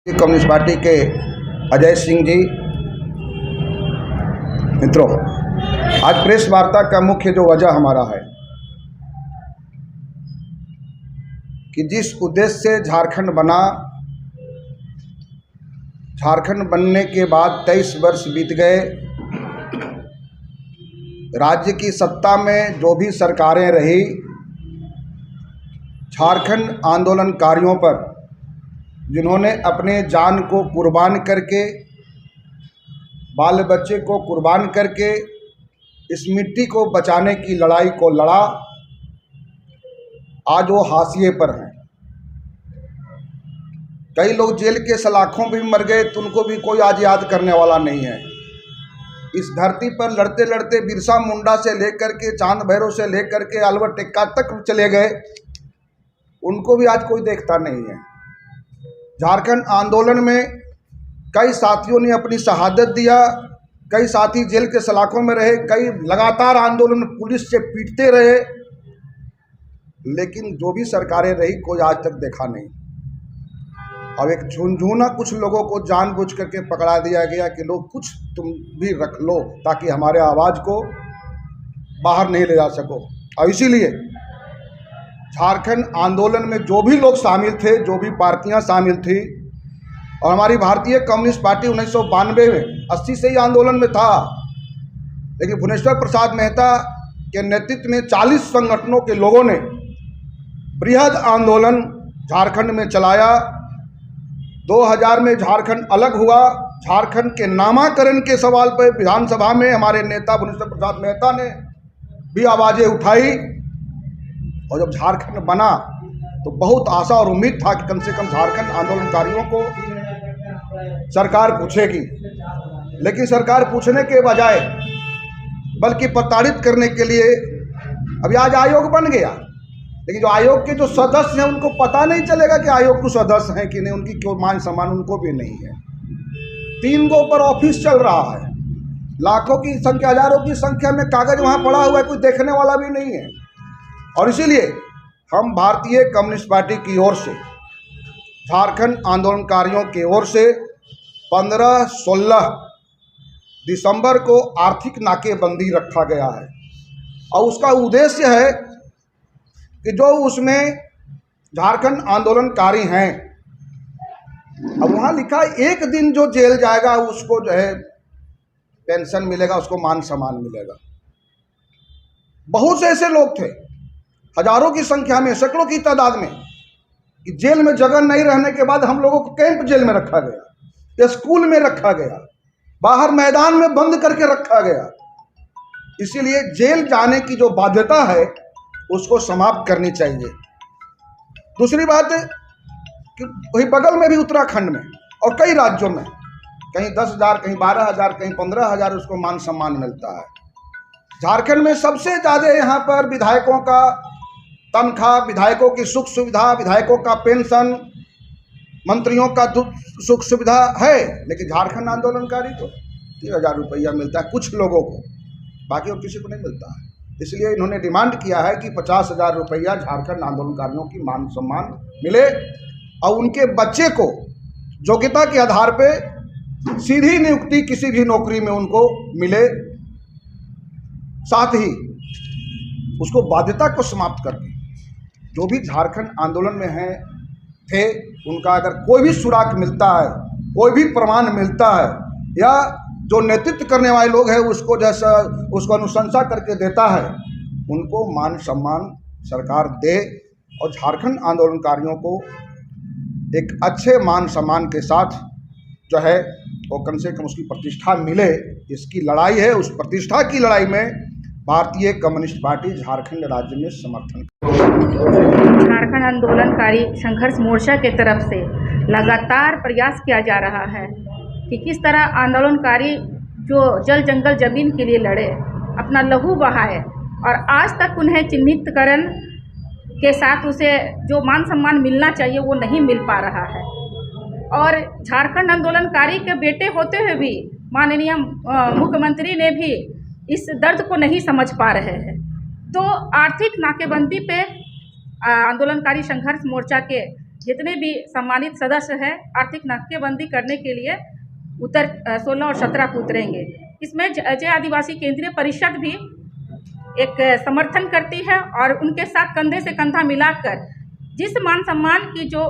Communist party के अजय सिंह जी। मित्रों, आज प्रेस वार्ता का मुख्य जो वजह हमारा है कि जिस उद्देश्य से झारखंड बना, झारखंड बनने के बाद 23 वर्ष बीत गए। राज्य की सत्ता में जो भी सरकारें रही, झारखंड आंदोलनकारियों पर जिन्होंने अपने जान को कुर्बान करके, बाल बच्चे को कुर्बान करके इस मिट्टी को बचाने की लड़ाई को लड़ा, आज वो हाशिए पर हैं। कई लोग जेल के सलाखों में भी मर गए तो उनको भी कोई आज याद करने वाला नहीं है। इस धरती पर लड़ते लड़ते बिरसा मुंडा से लेकर के चांद भैरव से लेकर के अल्बर्ट एक्का तक चले गए, उनको भी आज कोई देखता नहीं है। झारखंड आंदोलन में कई साथियों ने अपनी शहादत दिया, कई साथी जेल के सलाखों में रहे, कई लगातार आंदोलन पुलिस से पीटते रहे, लेकिन जो भी सरकारें रही कोई आज तक देखा नहीं। अब एक झुनझुना कुछ लोगों को जानबूझ करके पकड़ा दिया गया कि लोग कुछ तुम भी रख लो ताकि हमारे आवाज़ को बाहर नहीं ले जा सको। और इसीलिए झारखंड आंदोलन में जो भी लोग शामिल थे, जो भी पार्टियां शामिल थी, और हमारी भारतीय कम्युनिस्ट पार्टी 1992 में 80 से ही आंदोलन में था, लेकिन भुवनेश्वर प्रसाद मेहता के नेतृत्व में 40 संगठनों के लोगों ने बृहद आंदोलन झारखंड में चलाया। 2000 में झारखंड अलग हुआ। झारखंड के नामाकरण के सवाल पर विधानसभा में हमारे नेता भुवनेश्वर प्रसाद मेहता ने भी आवाज़ें उठाई, और जब झारखंड बना तो बहुत आशा और उम्मीद था कि कम से कम झारखंड आंदोलनकारियों को सरकार पूछेगी, लेकिन सरकार पूछने के बजाय बल्कि प्रताड़ित करने के लिए अभी आज आयोग बन गया, लेकिन जो आयोग के जो सदस्य हैं उनको पता नहीं चलेगा कि आयोग के सदस्य हैं कि नहीं, उनकी क्यों मान सम्मान उनको भी नहीं है। 3 गो पर ऑफिस चल रहा है, लाखों की संख्या, हजारों की संख्या में कागज वहाँ पड़ा हुआ है, कोई देखने वाला भी नहीं है। और इसीलिए हम भारतीय कम्युनिस्ट पार्टी की ओर से, झारखंड आंदोलनकारियों की ओर से 15-16 दिसंबर को आर्थिक नाकेबंदी रखा गया है, और उसका उद्देश्य है कि जो उसमें झारखंड आंदोलनकारी हैं, अब वहाँ लिखा है 1 दिन जो जेल जाएगा उसको जो है पेंशन मिलेगा, उसको मान सम्मान मिलेगा। बहुत से ऐसे लोग थे, हजारों की संख्या में, सैकड़ों की तादाद में, कि जेल में जगह नहीं रहने के बाद हम लोगों को कैंप जेल में रखा गया, स्कूल में रखा गया, बाहर मैदान में बंद करके रखा गया। इसीलिए जेल जाने की जो बाध्यता है उसको समाप्त करनी चाहिए। दूसरी बात कि वही बगल में भी उत्तराखंड में और कई राज्यों में कहीं 10,000, कहीं 12,000, कहीं 15,000 उसको मान सम्मान मिलता है। झारखंड में सबसे ज़्यादा यहाँ पर विधायकों का तनख्वाह, विधायकों की सुख सुविधा, विधायकों का पेंशन, मंत्रियों का सुख सुविधा है, लेकिन झारखंड आंदोलनकारी को 3,000 रुपया मिलता है कुछ लोगों को, बाकी और किसी को नहीं मिलता है। इसलिए इन्होंने डिमांड किया है कि 50,000 रुपया झारखंड आंदोलनकारियों की मान सम्मान मिले, और उनके बच्चे को योग्यता के आधार पर सीधी नियुक्ति किसी भी नौकरी में उनको मिले, साथ ही उसको बाध्यता को समाप्त करके जो भी झारखंड आंदोलन में हैं थे, उनका अगर कोई भी सुराग मिलता है, कोई भी प्रमाण मिलता है, या जो नेतृत्व करने वाले लोग हैं उसको जैसा उसको अनुशंसा करके देता है, उनको मान सम्मान सरकार दे, और झारखंड आंदोलनकारियों को एक अच्छे मान सम्मान के साथ जो है वो कम से कम उसकी प्रतिष्ठा मिले। इसकी लड़ाई है, उस प्रतिष्ठा की लड़ाई में भारतीय कम्युनिस्ट पार्टी झारखंड राज्य में समर्थन। झारखंड आंदोलनकारी संघर्ष मोर्चा के तरफ से लगातार प्रयास किया जा रहा है कि किस तरह आंदोलनकारी जो जल जंगल जमीन के लिए लड़े, अपना लहू बहाए, और आज तक उन्हें चिन्हितकरण के साथ उसे जो मान सम्मान मिलना चाहिए वो नहीं मिल पा रहा है। और झारखंड आंदोलनकारी के बेटे होते हुए भी माननीय मुख्यमंत्री ने भी इस दर्द को नहीं समझ पा रहे हैं। तो आर्थिक नाकेबंदी पे आंदोलनकारी संघर्ष मोर्चा के जितने भी सम्मानित सदस्य हैं आर्थिक नाकेबंदी करने के लिए 16 और 17 को उतरेंगे। इसमें जय आदिवासी केंद्रीय परिषद भी एक समर्थन करती है और उनके साथ कंधे से कंधा मिलाकर जिस मान सम्मान की जो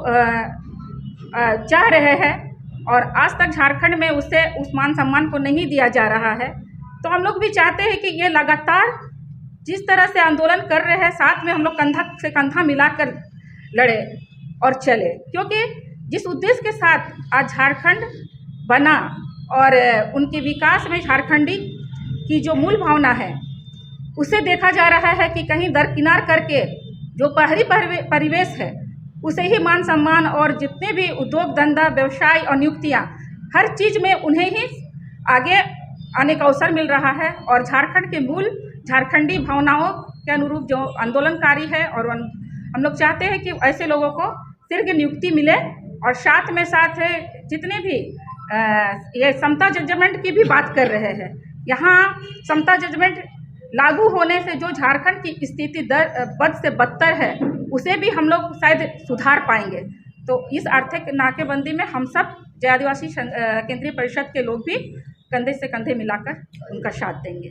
चाह रहे हैं और आज तक झारखंड में उसे उस मान सम्मान को नहीं दिया जा रहा है, तो हम लोग भी चाहते हैं कि ये लगातार जिस तरह से आंदोलन कर रहे हैं साथ में हम लोग कंधा से कंधा मिलाकर लड़े और चले, क्योंकि जिस उद्देश्य के साथ आज झारखंड बना और उनके विकास में झारखंडी की जो मूल भावना है उसे देखा जा रहा है कि कहीं दरकिनार करके जो बाहरी परिवेश है उसे ही मान सम्मान और जितने भी उद्योग धंधा व्यवसाय और नियुक्तियां हर चीज़ में उन्हें ही आगे आने का अवसर मिल रहा है और झारखंड के मूल झारखंडी भावनाओं के अनुरूप जो आंदोलनकारी है और हम लोग चाहते हैं कि ऐसे लोगों को शीघ्र नियुक्ति मिले और साथ में साथ जितने भी ये समता जजमेंट की भी बात कर रहे हैं, यहाँ समता जजमेंट लागू होने से जो झारखंड की स्थिति बद से बदतर है उसे भी हम लोग शायद सुधार पाएंगे। तो इस आर्थिक नाकेबंदी में हम सब जय आदिवासी केंद्रीय परिषद के लोग भी कंधे से कंधे मिलाकर उनका साथ देंगे।